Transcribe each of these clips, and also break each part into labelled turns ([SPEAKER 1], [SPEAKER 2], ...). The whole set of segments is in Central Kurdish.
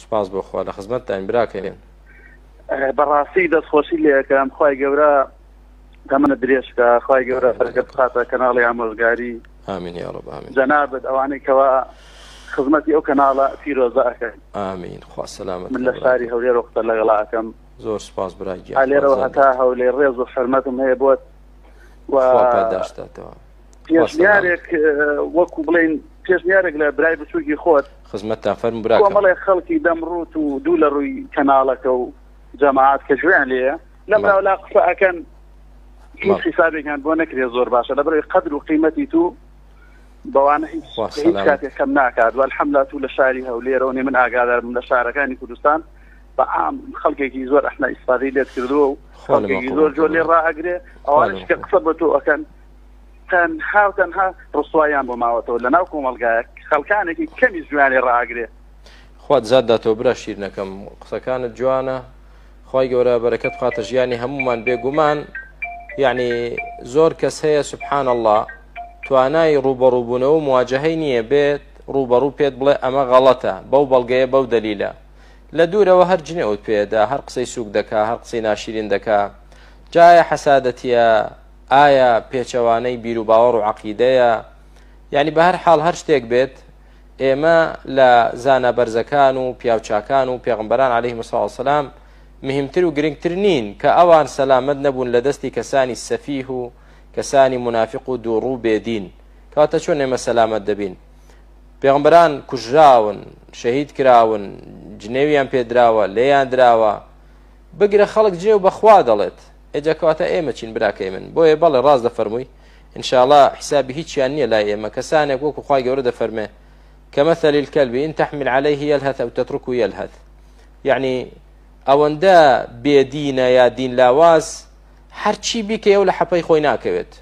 [SPEAKER 1] سپاس بۆ خوا لە خزمەتتان براکەین.
[SPEAKER 2] بەڕاستی دەستخۆشی لێەکەم خوای گەورە دەمەنە درێژکە خوای گەورە بەرەکەت بخاتە کەناڵی ئامۆژگاری.
[SPEAKER 1] ئامین یا رب ئامین.
[SPEAKER 2] جەنابەت ئەوانەی کەوا خزمەتی ئەو کەناڵە پیرۆزە ئەکەن.
[SPEAKER 1] ئامین خوا سەلامەت.
[SPEAKER 2] من لە شاری هەولێر وەختە لەگەڵا ئەکەم.
[SPEAKER 1] زۆر سپاس برای گیان.
[SPEAKER 2] لێرەوە هەتا هەولێر ڕێز و حرمەتم هەیە بۆت و پێشنیارێک وەکو بڵێن پێشنیارێک لە برای بچووکی خۆت
[SPEAKER 1] خزمەتتان فەرموو براکەم.
[SPEAKER 2] کۆمەڵێ خەڵکی دەمڕوت و دوو لە ڕووی کەناڵەکە و جەماعەت کە گوێیان لێیە لەمراولا قسە ئەکەن هیچ حسابێکیان بۆ نەکرێ زۆر باشە لەبەرەوەی قەدر و قیمەتی تو بەوانە هیچ کاتێک کەم ناکات والحەمدوللا تو لە شاری هەولێرەوە نێ من ئاگادارم لە شارەکانی کوردستان بە عام خەڵکێکی زۆر ئەحنا ئیسپادەی لێت کردووە و خەڵکێکی زۆر جۆر لێ ڕائەگرێ ئەوانش کە قسە بە تۆ ئەکەن تەنها ڕسوایان بۆ ماوەتەوە لە ناو کۆمەلگایەک خەڵکانێکی کەمی جوانێ ڕائەگرێ.
[SPEAKER 1] خوا زادداتەوە برا شیرنەکەم قسەکانت جوانە خوای گەورە بەرەکەت بخاتە ژیانی هەمومان بێگومان یعنی زۆر کەس هەیە سوبحان الله توانای ڕوبەڕووبوونەوە و مواجهەی نییە بێت ڕوبەڕوو پێت بڵێ ئەمە غەڵەتە بەو بەڵگەیە بەو دەلیلە لە دوورەوە هەر جنێوت پێدا هەر قسەی سووک دەکا هەر قسەی ناشرین دەکا جایە حەسادەتیە ئایا پێچەوانەی بیر و باوەڕ و عەقیدەیە یعنی بە هەر حاڵ هەر شتێک بێت ئێمە لە زانە بەرزەکان و پیاوچاکان و پێغەمبەران عەلەیهیمۇ الصەلاة وەسەلام مهمتر و گرنگتر نین کە ئەوان سەلامەت نەبوون لە دەستی کەسانی سەفیه و کەسانی منافق و دووڕوو بێدین کەواتە چۆن ئێمە سەلامەت دەبین. پێغەمبەران کوژراون شەهید کراون جنێویان پێدراوە لێیان دراوە بگرە خەڵک جێو بەخوا دەڵێت ئێجا کەواتە ئێمە چین براکەی من بۆیە بەڵێ ڕاست دەفەرمووی ئینشاءڵڵا حسابی هیچیان نییە لای ئێمە کەسانێک وەکو خوای گەورە دەفەرمێ كمثل الكلب إن تحمل عليه يلهث أو تتركه يلهث يعني ئەوەندە بێدینە یا دین لاواز هەرچی بیکەیە و لە حەپەی خۆی ناکەوێت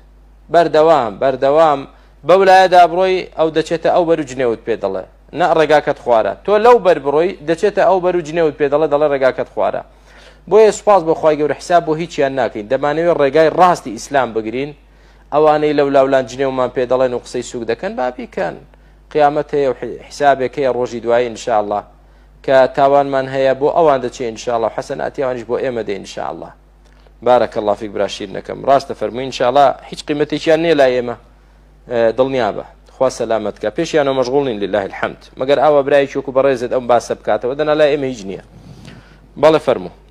[SPEAKER 1] بەردەوام بەو لایەدا بڕۆی ئەو دەچێتە ئەو بەر و جنێوت پێ دەڵێ نە ڕێگاکەت خوارە تۆ لەو بەر بڕۆی دەچێتە ئەو بەر و جنێوت پێ دەڵێ ڕێگاکەت خوارە. بۆیە سوپاس بۆ خوای گەورە حساب بۆ هیچیان ناکەین دەمانەوێت ڕێگای ڕاستی ئیسلام بگرین ئەوانەی لەو لاولان جنێومان پێ دەڵێن و قسەی سووک دەکەن بابیکەن قیامەت هەیە و حسابێک هەیە ڕۆژی دوایی ئینشاءڵڵا کە تاوانمان هەیە بۆ ئەوان دەچێت ئینشاءڵڵا و حەسەناتیانیش بۆ ئێمە دێ ئینشاءڵڵا. بارەکە الله فیک برا شیرنەکەم ڕاستە فەرمووی ئینشاءڵڵا هیچ قیمەتێکیان نییە لای ئێمە دڵنیا بە خوا سەلامەتکە پێشیانەوە مەشغوڵین لله الحەمد مەگەر ئەوە برایەکی وەکو بەڕێزت ئەم باسە بکاتەوە دەنا لای ئێمە هیچ نییە. بەڵێ فەرموو.